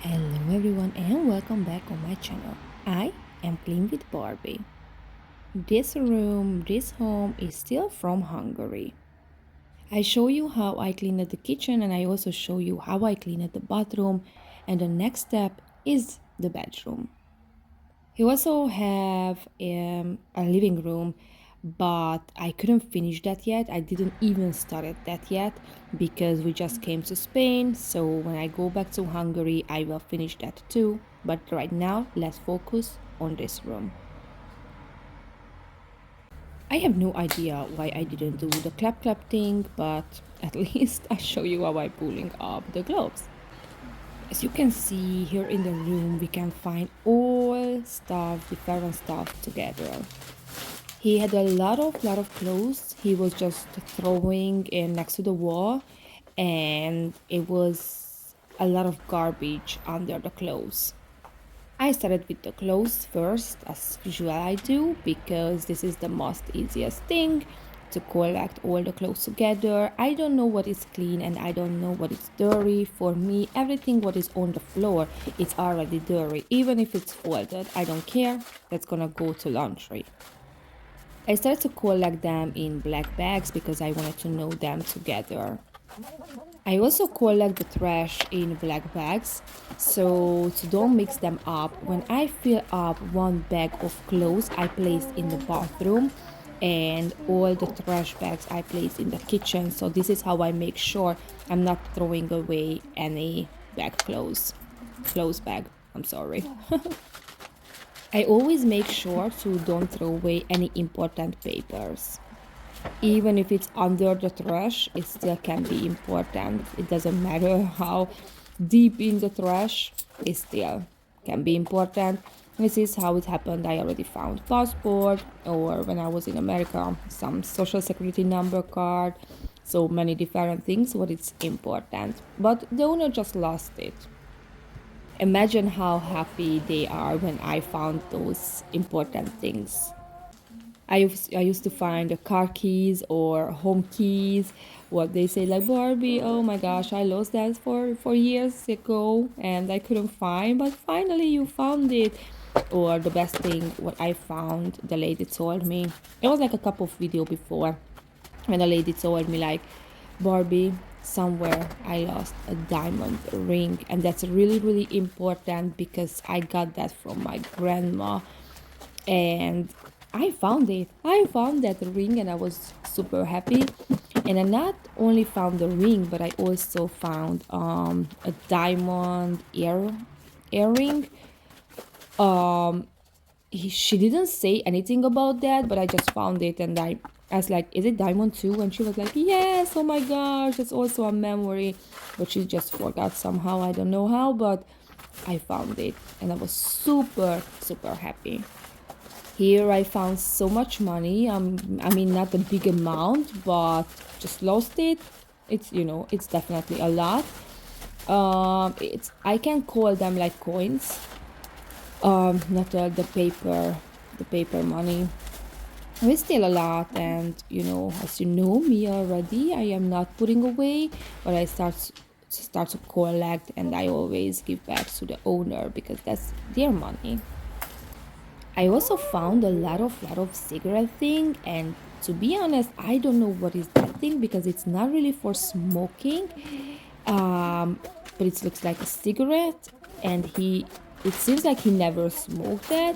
Hello everyone and welcome back on my channel. I am Clean with Barbie. This home is still from Hungary. I show you how I cleaned the kitchen and I also show you how I cleaned the bathroom, and the next step is the bedroom. He also have a living room, but I couldn't finish that yet. I didn't even start that yet because we just came to Spain. So when I go back to Hungary, I will finish that too. But right now, let's focus on this room. I have no idea why I didn't do the clap clap thing, but at least I show you how I pulling up the gloves. As you can see here in the room, we can find all stuff, different stuff together. He had a lot of clothes. He was just throwing in next to the wall, and it was a lot of garbage under the clothes. I started with the clothes first, as usual I do, because this is the most easiest thing to collect all the clothes together. I don't know what is clean and I don't know what is dirty. For me, everything what is on the floor is already dirty. Even if it's folded, I don't care. That's gonna go to laundry. I started to collect them in black bags because I wanted to know them together. I also collect the trash in black bags, so to don't mix them up. When I fill up one bag of clothes, I place in the bathroom, and all the trash bags I place in the kitchen. So this is how I make sure I'm not throwing away any clothes bag. I'm sorry. I always make sure to don't throw away any important papers. Even if it's under the trash, it still can be important. It doesn't matter how deep in the trash, it still can be important. This is how it happened. I already found passport, or when I was in America, some social security number card, so many different things what is important. But the owner just lost it. Imagine how happy they are when I found those important things. I used to find the car keys or home keys, what they say like Barbie, oh my gosh, I lost that for years ago and I couldn't find, but finally you found it. Or the best thing, what I found, the lady told me, it was like a couple of video before, when the lady told me like, Barbie, somewhere I lost a diamond ring, and that's really important because I got that from my grandma, and I found it. I found that ring and I was super happy. And I not only found the ring, but I also found a diamond earring. She didn't say anything about that, but I just found it and I asked like, is it diamond too? And she was like, yes, oh my gosh, that's also a memory. But she just forgot somehow, I don't know how, but I found it and I was super happy. Here I found so much money. I mean, not a big amount, but just lost it. It's definitely a lot. It's I can call them like coins. Not the paper money. It's still a lot, and as you know me already, I am not putting away, but I start to collect, and I always give back to the owner because that's their money. I also found a lot of cigarette thing, and to be honest, I don't know what is that thing because it's not really for smoking, um, but it looks like a cigarette, and it seems like he never smoked that.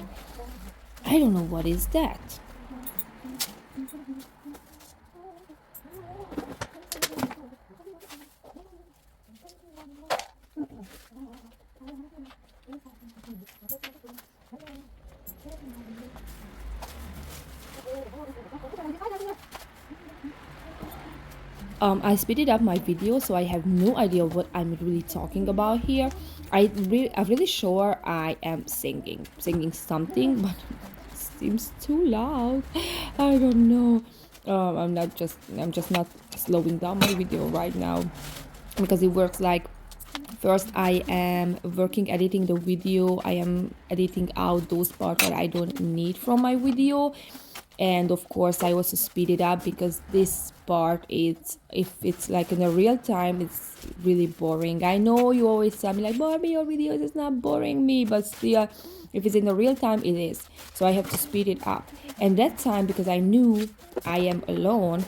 I don't know what is that. I speeded up my video, so I have no idea what I'm really talking about here. I'm really sure I am singing something, but it seems too loud. I don't know. I'm just not slowing down my video right now because it works like, first I am working editing the video. I am editing out those parts that I don't need from my video, And of course I also speed it up because this part is, if it's like in a real time, it's really boring. I know you always tell me like, Barbie, your videos is not boring me, but still, if it's in the real time, it is. So I have to speed it up. And that time, because I knew I am alone,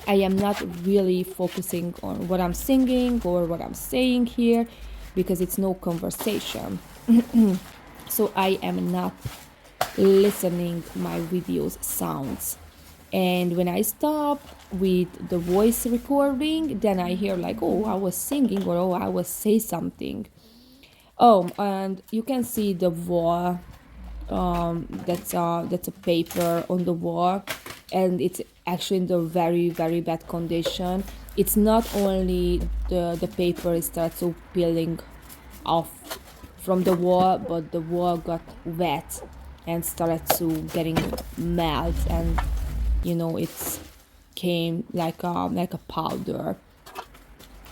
I am not really focusing on what I'm singing or what I'm saying here, because it's no conversation. So I am not listening my videos sounds. And when I stop with the voice recording, then I hear like, oh, I was singing, or oh, I was say something. Oh, and you can see the wall. That's a paper on the wall, and it's actually in the very very bad condition. It's not only the paper starts to peeling off from the wall, but the wall got wet and started to getting melt, and it's came like a powder.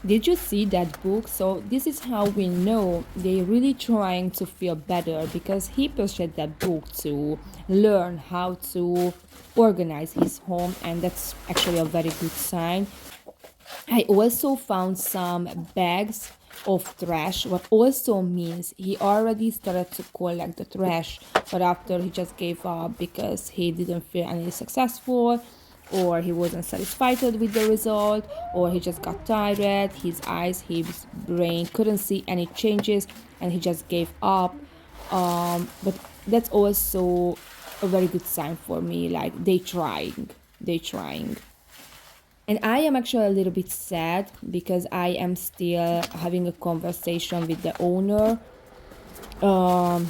Did you see that book? So this is how we know they're really trying to feel better, because he purchased that book to learn how to organize his home, and that's actually a very good sign. I also found some bags of trash, what also means he already started to collect the trash, but after he just gave up because he didn't feel any successful, or he wasn't satisfied with the result, or he just got tired, his eyes, his brain couldn't see any changes, and he just gave up. But that's also a very good sign for me, like they trying. And I am actually a little bit sad because I am still having a conversation with the owner. Um,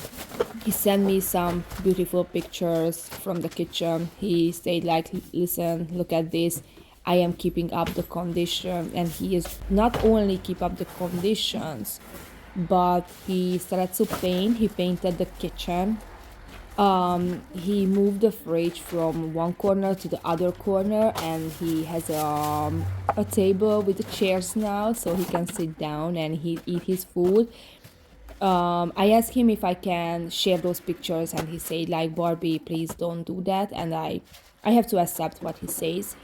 he sent me some beautiful pictures from the kitchen. He said like, listen, look at this. I am keeping up the condition, and he is not only keep up the conditions, but he started to paint. He painted the kitchen. He moved the fridge from one corner to the other corner, and he has a table with the chairs now, so he can sit down and he eat his food. I asked him if I can share those pictures, and he said like, Barbie, please don't do that. And I have to accept what he says.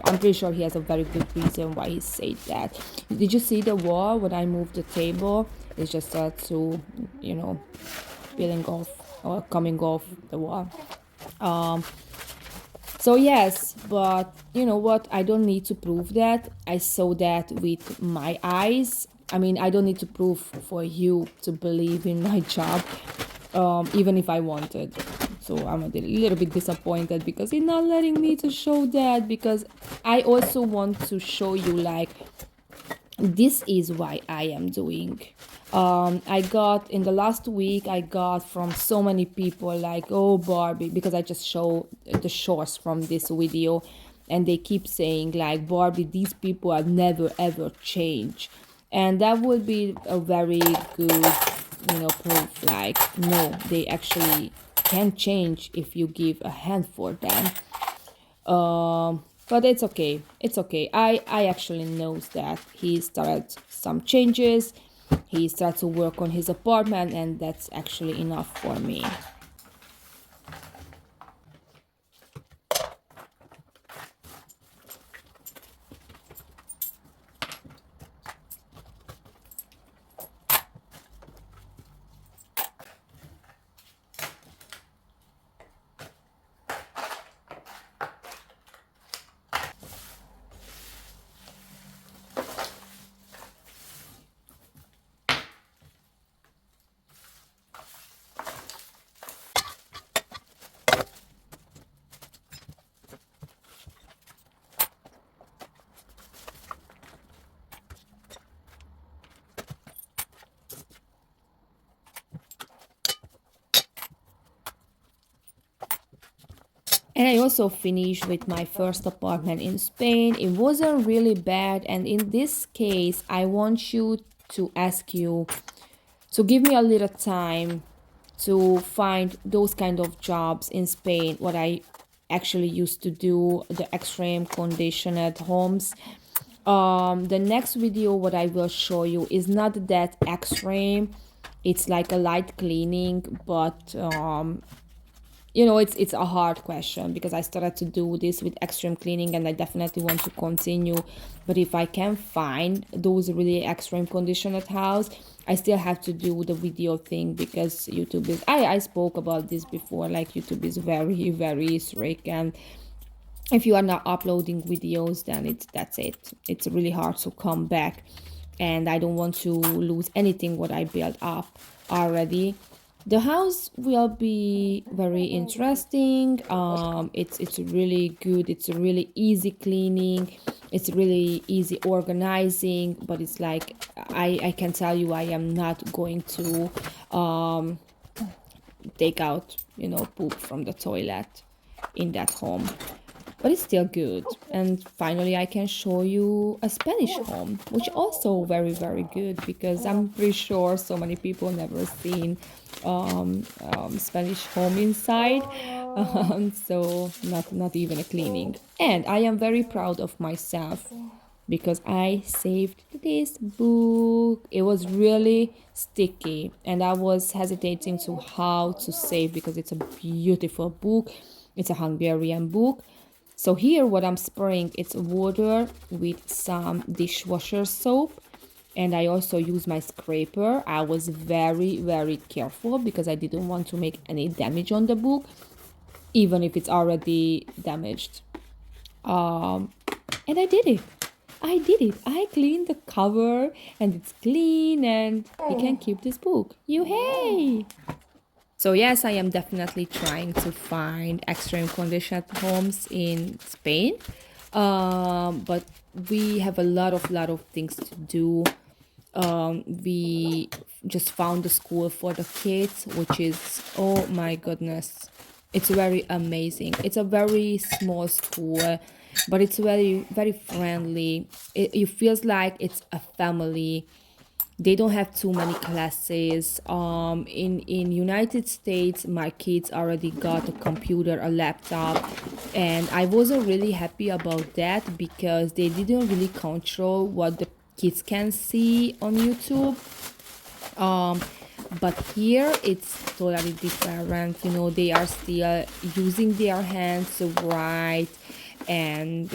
I'm pretty sure he has a very good reason why he said that. Did you see the wall when I moved the table? It's just to peeling off or coming off the wall. Um, so yes, but you know what? I don't need to prove that. I saw that with my eyes. I mean, I don't need to prove for you to believe in my job, even if I wanted. So I'm a little bit disappointed because he's not letting me to show that, because I also want to show you like, this is why I am doing. I got in the last week, I got from so many people like, oh Barbie, because I just show the shorts from this video, and they keep saying like, Barbie, these people are never ever change. And that would be a very good, proof like, no, they actually can change if you give a hand for them. But it's okay. It's okay. I actually knows that he started some changes. He started to work on his apartment, and that's actually enough for me. And I also finished with my first apartment in Spain. It wasn't really bad, and in this case, I want you to ask you to give me a little time to find those kind of jobs in Spain, what I actually used to do, the extreme conditioned homes. The next video what I will show you is not that extreme. It's like a light cleaning, but it's a hard question because I started to do this with extreme cleaning and I definitely want to continue. But if I can find those really extreme condition at house, I still have to do the video thing because YouTube is I spoke about this before, like YouTube is very, very strict, and if you are not uploading videos, then that's it. It's really hard to come back, and I don't want to lose anything what I built up already. The house will be very interesting. It's really good. It's really easy cleaning. It's really easy organizing. But it's like I can tell you, I am not going to take out poop from the toilet in that home, but it's still good. And finally I can show you a Spanish home, which also very, very good because I'm pretty sure so many people never seen Spanish home inside. So not even a cleaning, and I am very proud of myself because I saved this book. It was really sticky and I was hesitating to how to save because it's a beautiful book. It's a Hungarian book. So here what I'm spraying, it's water with some dishwasher soap, and I also use my scraper. I was very, very careful because I didn't want to make any damage on the book, even if it's already damaged. And I did it. I did it. I cleaned the cover and it's clean and we can keep this book. You hey! So yes, I am definitely trying to find extreme condition homes in Spain, but we have a lot of things to do. We just found a school for the kids, which is, oh my goodness, it's very amazing. It's a very small school, but it's very, very friendly. It feels like it's a family. They don't have too many classes. In United States, my kids already got a computer, a laptop, and I wasn't really happy about that because they didn't really control what the kids can see on YouTube. But here it's totally different. They are still using their hands to write and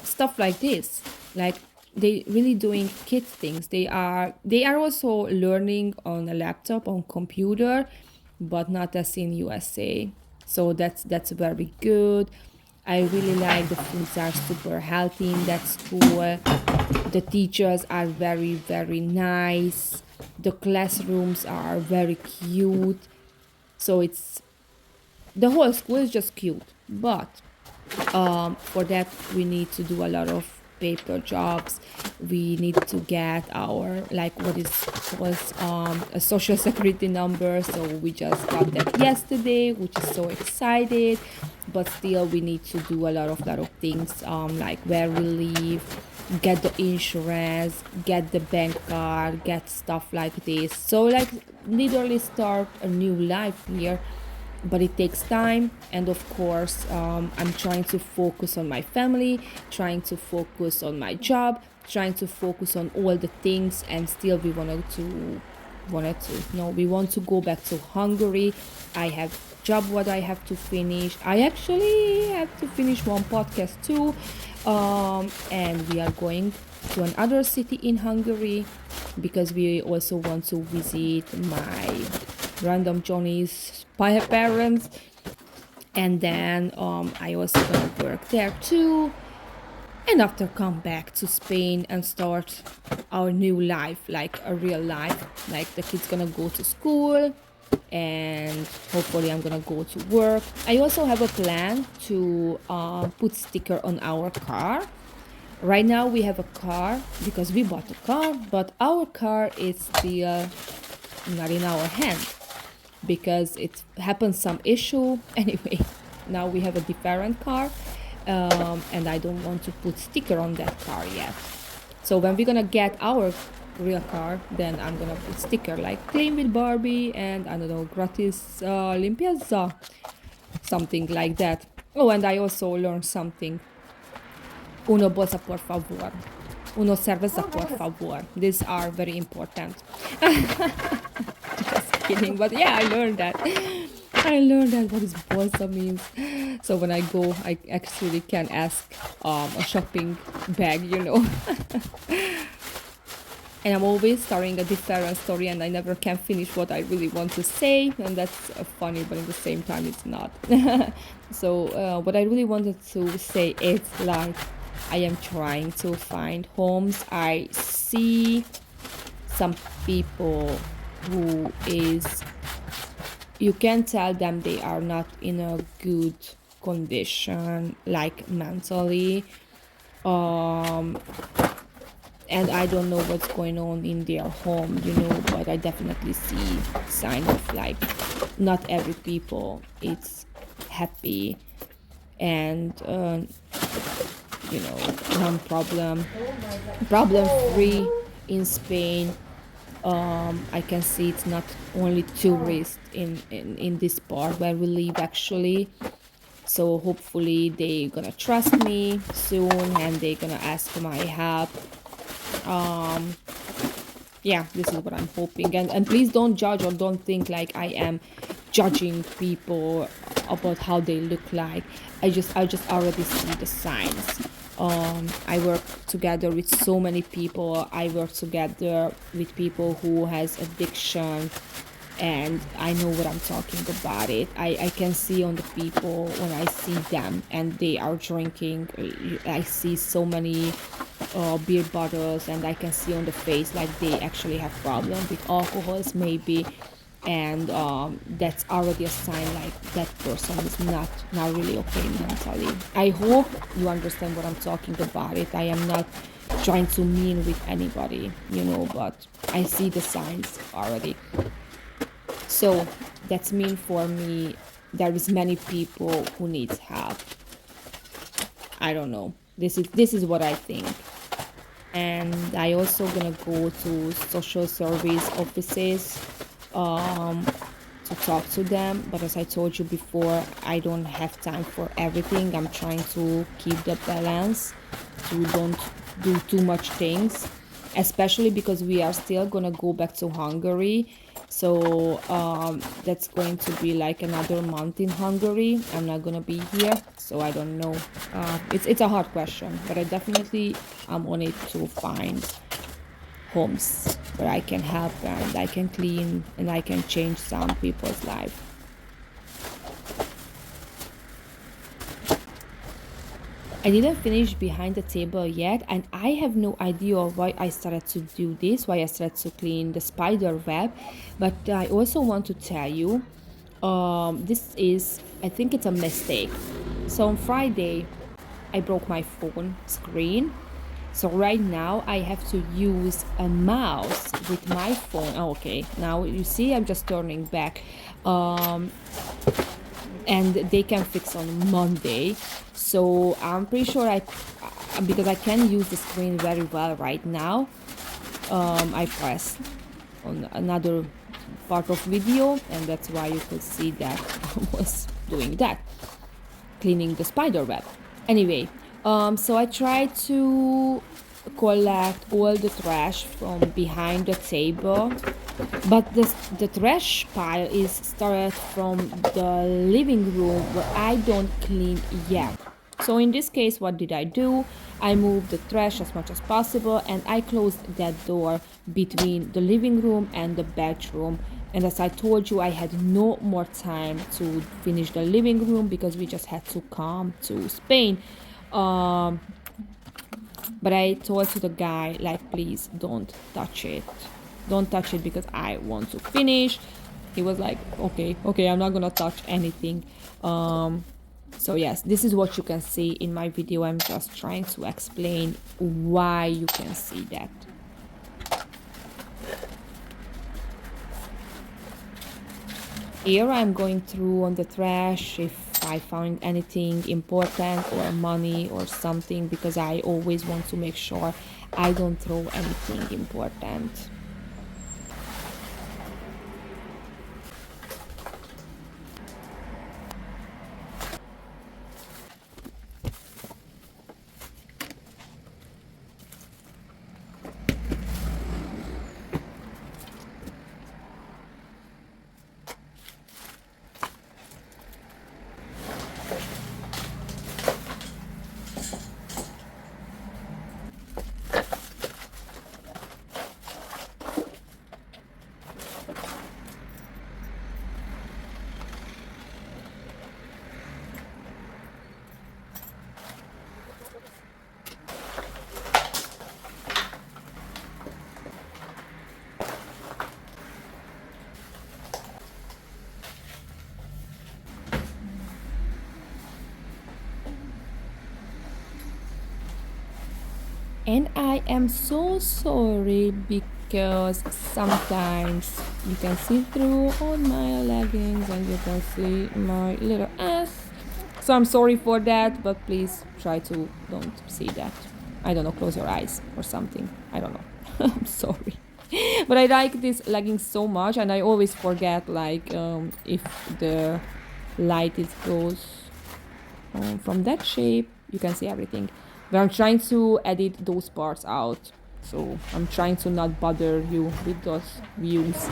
stuff like this. Like they really doing kids things. They are also learning on a laptop, on computer, but not as in USA. So that's very good. I really like the foods are super healthy in that school. The teachers are very, very nice. The classrooms are very cute. So the whole school is just cute. But for that, we need to do a lot of paper jobs. We need to get our like what is was a social security number. So we just got that yesterday, which is so excited. But still, we need to do a lot of things like where we live, get the insurance, get the bank card, get stuff like this. So like literally start a new life here, but it takes time. And of course, I'm trying to focus on my family, trying to focus on my job, trying to focus on all the things, and still we we want to go back to Hungary. I have job what I have to finish. I actually have to finish one podcast too, and we are going to another city in Hungary because we also want to visit my random Johnny's parents, and then I also gonna work there too, and after come back to Spain and start our new life, like a real life. Like the kids gonna go to school and hopefully I'm gonna go to work. I also have a plan to put sticker on our car. Right now we have a car because we bought a car, but our car is still not in our hand because it happened some issue. Anyway, now we have a different car, and I don't want to put sticker on that car yet. So when we're gonna get our real car, then I'm gonna put sticker like clean with Barbie and I don't know, gratis limpieza, something like that. Oh, and I also learned something. Uno bolsa por favor. Uno cerveza por favor. These are very important. Just kidding, but yeah, I learned that. I learned that what is bolsa means. So when I go, I actually can ask a shopping bag, and I'm always starting a different story, and I never can finish what I really want to say, and that's funny, but at the same time, it's not. So what I really wanted to say is like I am trying to find homes. I see some people who is you can tell them they are not in a good condition, like mentally. Um, and I don't know what's going on in their home, but I definitely see sign of like not every people it's happy and non-problem problem free in Spain. I can see it's not only tourists in this part where we live actually. So hopefully they gonna trust me soon and they gonna ask for my help. Um, yeah, this is what I'm hoping. And please don't judge or don't think like I am judging people about how they look like. I just already see the signs. I work together with so many people. I work together with people who has addiction, and I know what I'm talking about it. I can see on the people when I see them and they are drinking. I see so many beer bottles, and I can see on the face like they actually have problem with alcohols maybe, and that's already a sign like that person is not really okay mentally. I hope you understand what I'm talking about it. I am not trying to mean with anybody, but I see the signs already. So that's mean for me there is many people who needs help. I don't know. This is what I think. And I also gonna go to social service offices um, to talk to them. But as I told you before, I don't have time for everything. I'm trying to keep the balance, to don't do too much things, especially because we are still gonna go back to Hungary. So that's going to be like another month in Hungary. I'm not gonna be here, so I don't know. It's a hard question, but I definitely am on it to find homes where I can help and I can clean and I can change some people's life. I didn't finish behind the table yet, and I have no idea why I started to do this, why I started to clean the spider web. But I also want to tell you, this is, I think it's a mistake. So on Friday, I broke my phone screen. So right now I have to use a mouse with my phone. Oh, okay, now you see I'm just turning back. Um, and they can fix on Monday. So I'm pretty sure because I can use the screen very well right now. I press on another part of video, and that's why you could see that I was doing that, cleaning the spider web. Anyway, so I tried to collect all the trash from behind the table, but the trash pile is started from the living room where I don't clean yet. So in this case, what did I do? I moved the trash as much as possible and I closed that door between the living room and the bedroom. And as I told you, I had no more time to finish the living room because we just had to come to Spain. Um, but I told to the guy, like, please don't touch it. Don't touch it because I want to finish. He was like, okay, I'm not gonna touch anything. So yes, this is what you can see in my video. I'm just trying to explain why you can see that. Here I'm going through on the trash if I found anything important or money or something, because I always want to make sure I don't throw anything important. And I am so sorry because sometimes you can see through on my leggings and you can see my little ass. So I'm sorry for that, but please try to don't see that. I don't know, close your eyes or something. I don't know. I'm sorry. But I like this leggings so much and I always forget like if the light is goes from that shape, you can see everything. But I'm trying to edit those parts out. So I'm trying to not bother you with those views.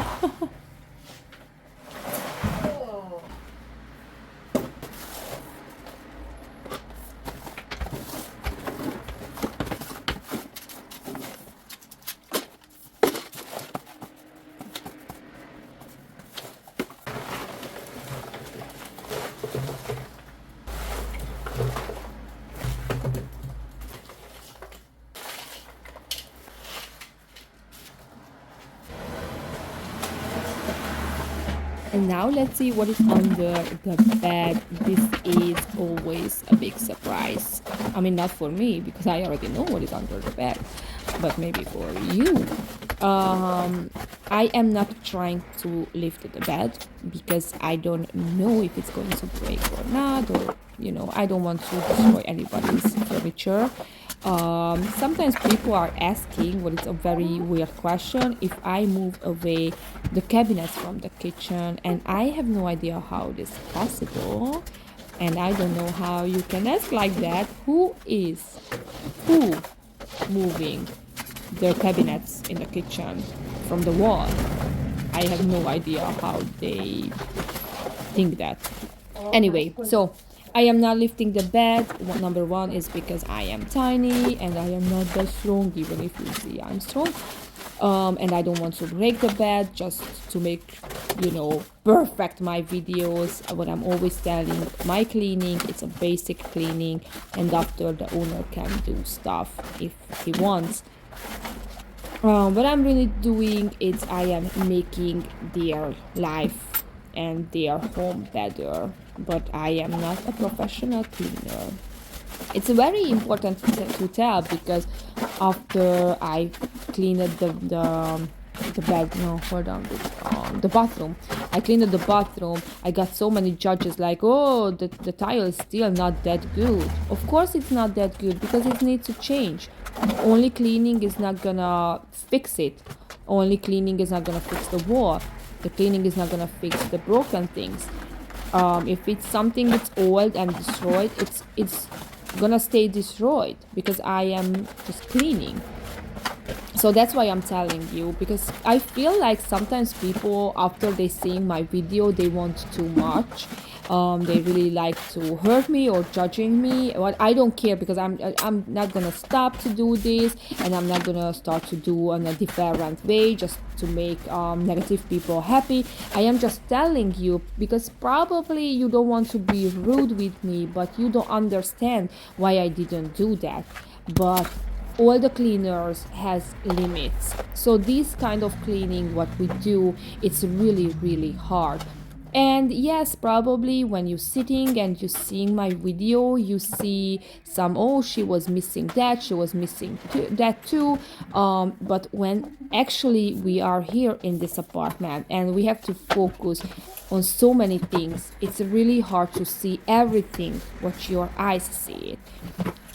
And now let's see what is under the bed. This is always a big surprise. I mean, not for me because I already know what is under the bed, but maybe for you. I am not trying to lift the bed because I don't know if it's going to break or not, or I don't want to destroy anybody's furniture. Sometimes people are asking, what is a very weird question, if I move away the cabinets from the kitchen, and I have no idea how this is possible, and I don't know how you can ask like that. Who moving the cabinets in the kitchen from the wall? I have no idea how they think that. Anyway, so I am not lifting the bed. Number one is because I am tiny and I am not that strong, even if you see I'm strong. And I don't want to break the bed just to make, perfect my videos. What I'm always telling, my cleaning, it's a basic cleaning, and after the owner can do stuff if he wants. What I'm really doing is I am making their life and their home better, but I am not a professional cleaner. It's very important to tell because after I cleaned the bed, no, hold on, the bathroom. I cleaned the bathroom. I got so many judges like, oh, the tile is still not that good. Of course it's not that good because it needs to change. Only cleaning is not gonna fix it. Only cleaning is not gonna fix the wall. The cleaning is not gonna fix the broken things. If it's something that's old and destroyed, it's gonna stay destroyed because I am just cleaning. So that's why I'm telling you, because I feel like sometimes people, after they seeing my video, they want too much. They really like to hurt me or judging me. Well, I don't care because I'm not gonna stop to do this, and I'm not gonna start to do in a different way just to make negative people happy. I am just telling you because probably you don't want to be rude with me, but you don't understand why I didn't do that. But all the cleaners has limits, so this kind of cleaning what we do, it's really hard. And yes, probably when you're sitting and you're seeing my video, you see some, oh, she was missing that, she was missing that too. But when actually we are here in this apartment and we have to focus on so many things, it's really hard to see everything what your eyes see it.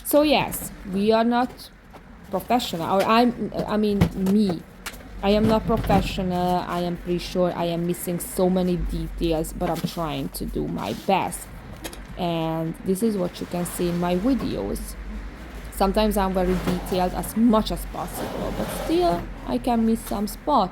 So yes, we are not professional, or I mean me, I am not professional. I am pretty sure I am missing so many details, but I'm trying to do my best, and this is what you can see in my videos. Sometimes I'm very detailed as much as possible, but still I can miss some spot,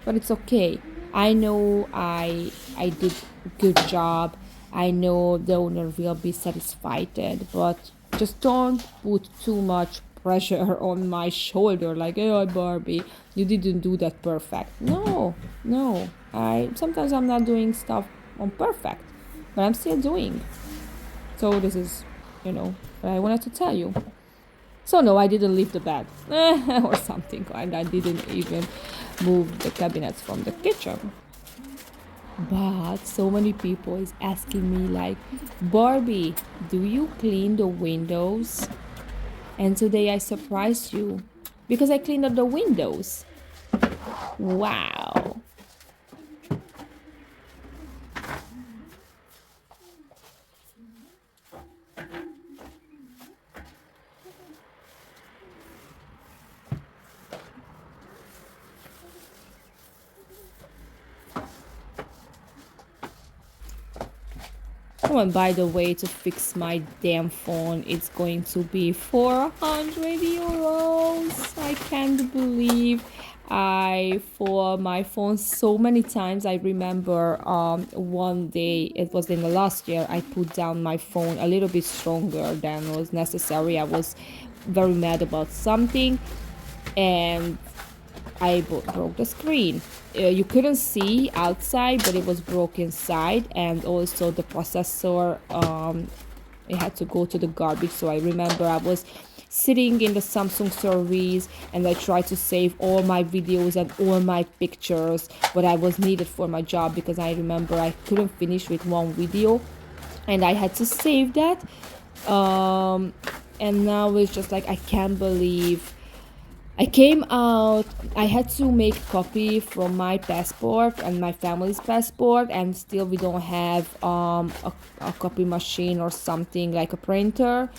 but it's okay. I know I did good job. I know the owner will be satisfied, but just don't put too much pressure on my shoulder like, oh, Barbie, you didn't do that perfect. No, I sometimes I'm not doing stuff on perfect, but I'm still doing. So this is what I wanted to tell you. So no, I didn't leave the bed or something, and I didn't even move the cabinets from the kitchen. But so many people is asking me like, Barbie, do you clean the windows? And today I surprised you because I cleaned up the windows. Wow. Oh, and by the way, to fix my damn phone, it's going to be 400 euros. I can't believe I for my phone so many times. I remember one day, it was in the last year, I put down my phone a little bit stronger than was necessary. I was very mad about something, and I broke the screen. You couldn't see outside, but it was broke inside, and also the processor. It had to go to the garbage. So I remember I was sitting in the Samsung service, and I tried to save all my videos and all my pictures, what I was needed for my job, because I remember I couldn't finish with one video, and I had to save that. Um, and now it's just like I can't believe I came out. I had to make a copy from my passport and my family's passport, and still we don't have a copy machine or something like a printer.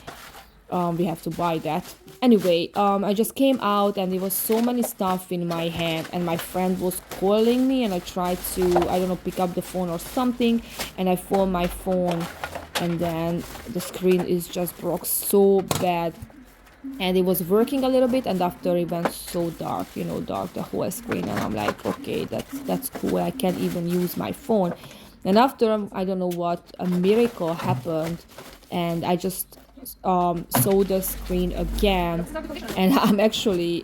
We have to buy that. Anyway, I just came out and there was so many stuff in my hand, and my friend was calling me, and I tried to, I don't know, pick up the phone or something, and I found my phone, and then the screen is just broke so bad, and it was working a little bit, and after it went so dark, dark the whole screen, and I'm like, okay, that's cool, I can't even use my phone. And after, I don't know what, a miracle happened, and I just saw the screen again, and I'm actually,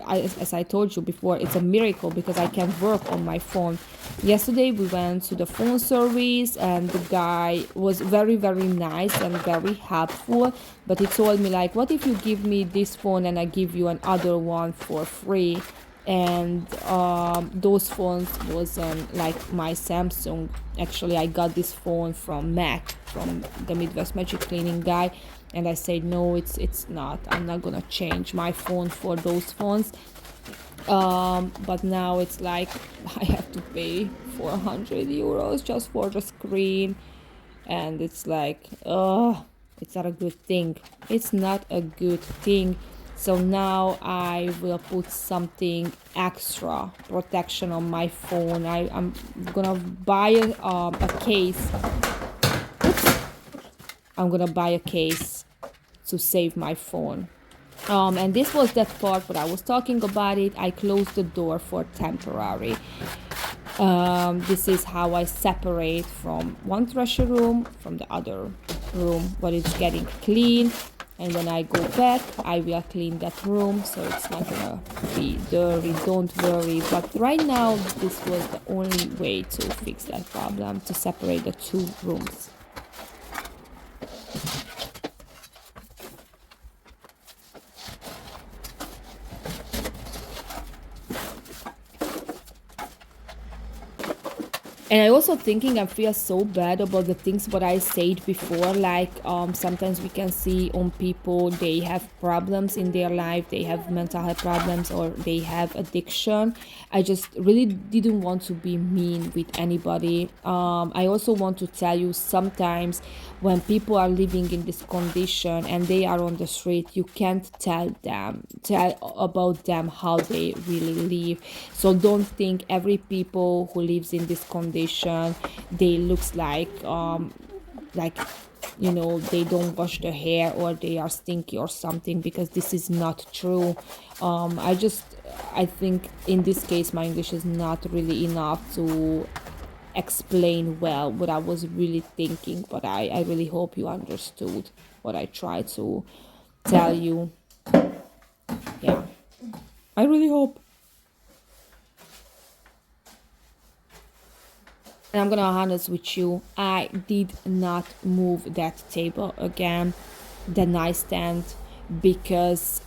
as I told you before, it's a miracle because I can work on my phone. Yesterday we went to the phone service, and the guy was very, very nice and very helpful, but he told me like, what if you give me this phone and I give you another one for free? And those phones wasn't like my Samsung. Actually, I got this phone from Mac, from the Midwest Magic Cleaning guy, and I said no, it's not, I'm not gonna change my phone for those phones. But now it's like I have to pay 400 euros just for the screen, and it's like, it's not a good thing. It's not a good thing. So now I will put something extra protection on my phone. I'm gonna buy a case. I'm gonna buy a case to save my phone. And this was that part what I was talking about it. I closed the door for temporary. This is how I separate from one treasure room from the other room, what is getting clean. And when I go back, I will clean that room, so it's not gonna be dirty, don't worry. But right now, this was the only way to fix that problem, to separate the two rooms. And I also thinking I feel so bad about the things what I said before. Like sometimes we can see on people, they have problems in their life, they have mental health problems, or they have addiction. I just really didn't want to be mean with anybody. I also want to tell you, sometimes when people are living in this condition and they are on the street, you can't tell about them how they really live. So don't think every people who lives in this condition, they looks like they don't wash their hair or they are stinky or something, because this is not true. I think in this case my English is not really enough to explain well what I was really thinking, but I really hope you understood what I tried to tell you. Yeah, I really hope. And I'm gonna be honest with you, I did not move that table again, the nightstand, because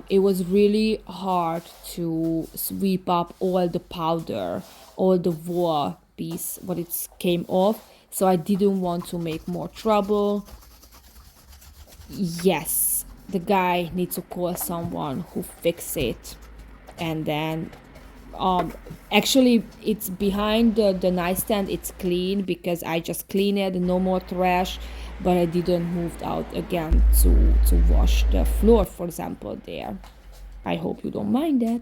it was really hard to sweep up all the powder, all the wall piece, what it came off. So I didn't want to make more trouble. Yes, the guy needs to call someone who fix it. And then um actually it's behind the nightstand. It's clean because I just cleaned it, no more trash. But I didn't move out again to wash the floor, for example, there. I hope you don't mind that.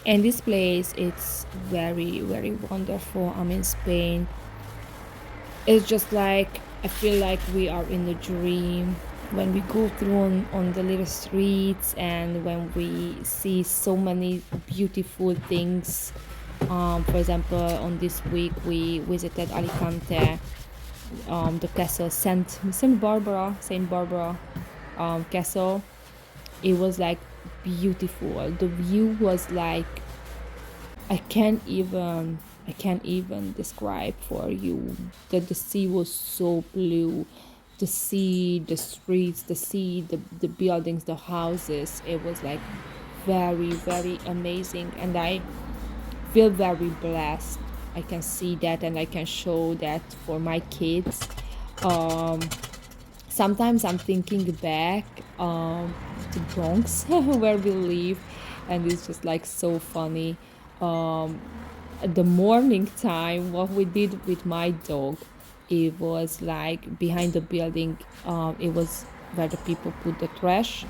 And this place, it's very, very wonderful. I'm in Spain. It's just like I feel like we are in a dream when we go through on the little streets, and when we see so many beautiful things. For example, on this week we visited Alicante, the castle Saint Barbara castle. It was like beautiful. The view was like I can't even I can't even describe for you that the sea was so blue. The sea, the streets, the sea, the buildings, the houses. It was like very, very amazing, and I feel very blessed. I can see that and I can show that for my kids. Um, Sometimes I'm thinking back to Bronx where we live, and it's just like so funny. Um, at the morning time, what we did with my dog, it was like behind the building. It was where the people put the trash,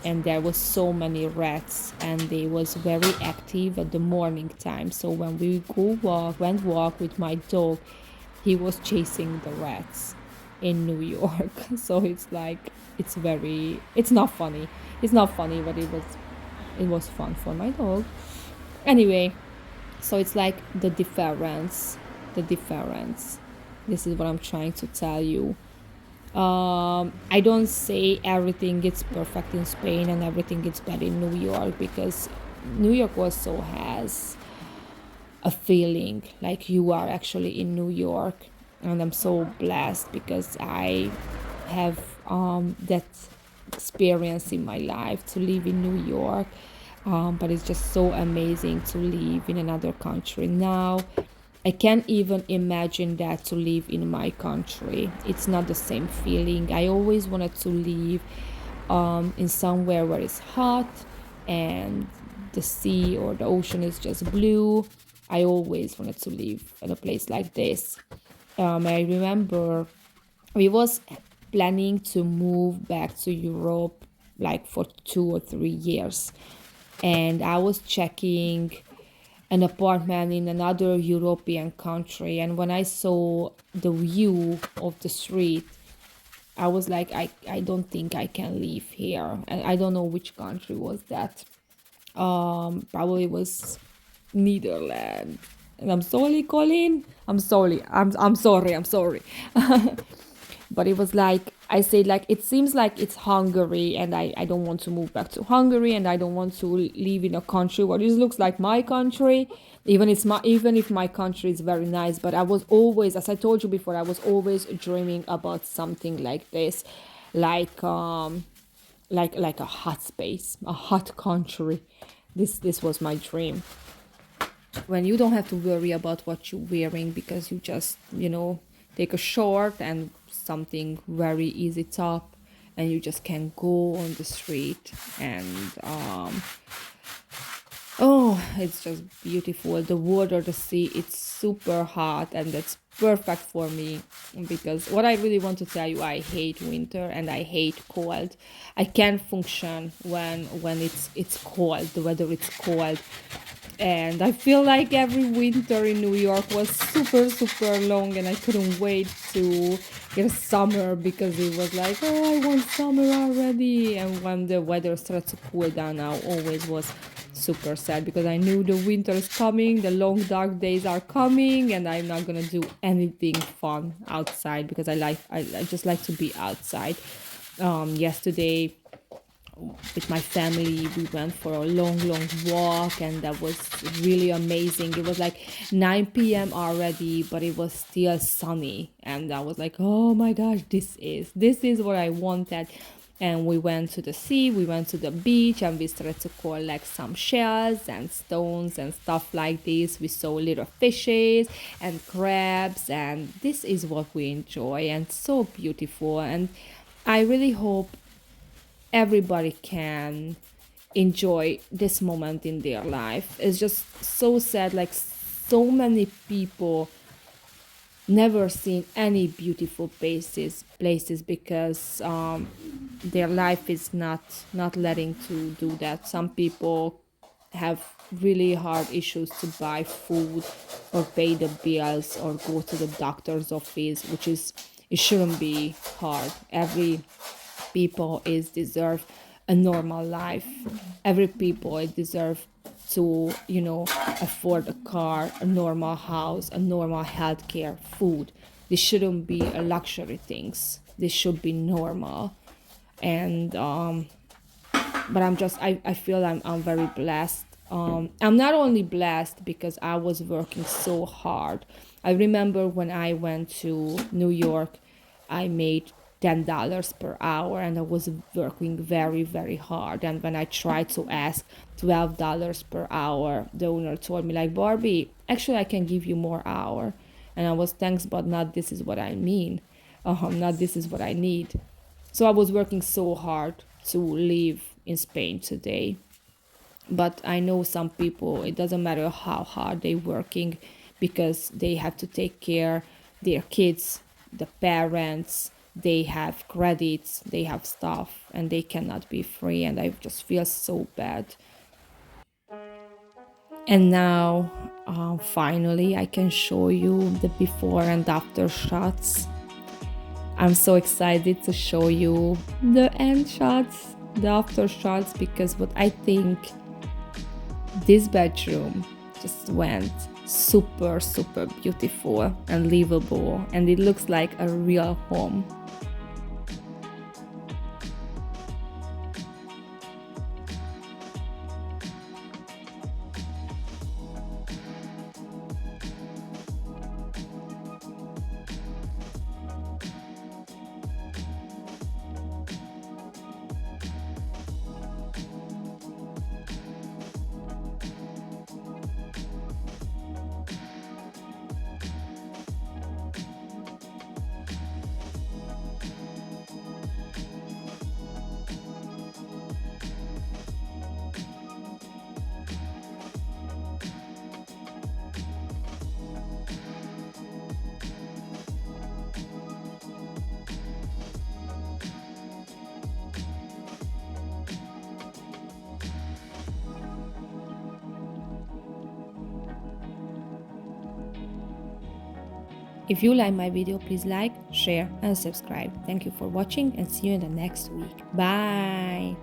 and there was so many rats, and they was very active at the morning time. So when we went walk with my dog, he was chasing the rats in New York. So it's like it's not funny, but it was fun for my dog. Anyway, so it's like the difference. This is what I'm trying to tell you. I don't say everything is perfect in Spain and everything is bad in New York, because New York also has a feeling like you are actually in New York. And I'm so blessed because I have that experience in my life to live in New York. But it's just so amazing to live in another country now. I can't even imagine that to live in my country. It's not the same feeling. I always wanted to live in somewhere where it's hot and the sea or the ocean is just blue. I always wanted to live in a place like this. I remember we was planning to move back to Europe like for 2 or 3 years, and I was checking an apartment in another European country. And when I saw the view of the street, I was like, I don't think I can live here. And I don't know which country was that. Probably was Netherlands. And I'm sorry, Colin. I'm sorry. I'm sorry. I'm sorry. But it was like I said, like it seems like it's Hungary, and I don't want to move back to Hungary, and I don't want to live in a country where this looks like my country. Even if my country is very nice, but I was always, as I told you before, I was always dreaming about something like this, like like a hot space, a hot country. This was my dream, when you don't have to worry about what you're wearing, because you just take a short and something very easy top, and you just can go on the street and oh, it's just beautiful. The water, the sea, it's super hot, and that's perfect for me because what I really want to tell you, I hate winter and I hate cold. I can't function when it's cold, the weather is cold. And I feel like every winter in New York was super, super long, and I couldn't wait to get summer because it was like, oh, I want summer already. And when the weather started to cool down, I always was super sad because I knew the winter is coming, the long dark days are coming, and I'm not gonna do anything fun outside because I just like to be outside. Yesterday with my family we went for a long walk, and that was really amazing. It was like 9 p.m. already, but it was still sunny, and I was like, oh my gosh, this is what I wanted. And we went to the sea, we went to the beach, and we started to collect some shells and stones and stuff like this. We saw little fishes and crabs, and this is what we enjoy, and so beautiful. And I really hope everybody can enjoy this moment in their life. It's just so sad, like so many people never seen any beautiful places because their life is not letting to do that. Some people have really hard issues to buy food or pay the bills or go to the doctor's office, which is, it shouldn't be hard. Every people is deserve a normal life. Every people is deserve to, afford a car, a normal house, a normal healthcare, food. This shouldn't be a luxury things. This should be normal. And but I feel I'm very blessed. I'm not only blessed because I was working so hard. I remember when I went to New York, I made $10 per hour, and I was working very, very hard. And when I tried to ask $12 per hour, the owner told me like, Barbie, actually I can give you more hour. And I was, thanks, but not this is what I mean. Not this is what I need. So I was working so hard to live in Spain today. But I know some people, it doesn't matter how hard they're working because they have to take care their kids, the parents, they have credits, they have stuff, and they cannot be free. And I just feel so bad. And now, finally, I can show you the before and after shots. I'm so excited to show you the end shots, the after shots, because what I think, this bedroom just went super, super beautiful and livable, and it looks like a real home. If you like my video, please like, share and subscribe. Thank you for watching, and see you in the next week. Bye!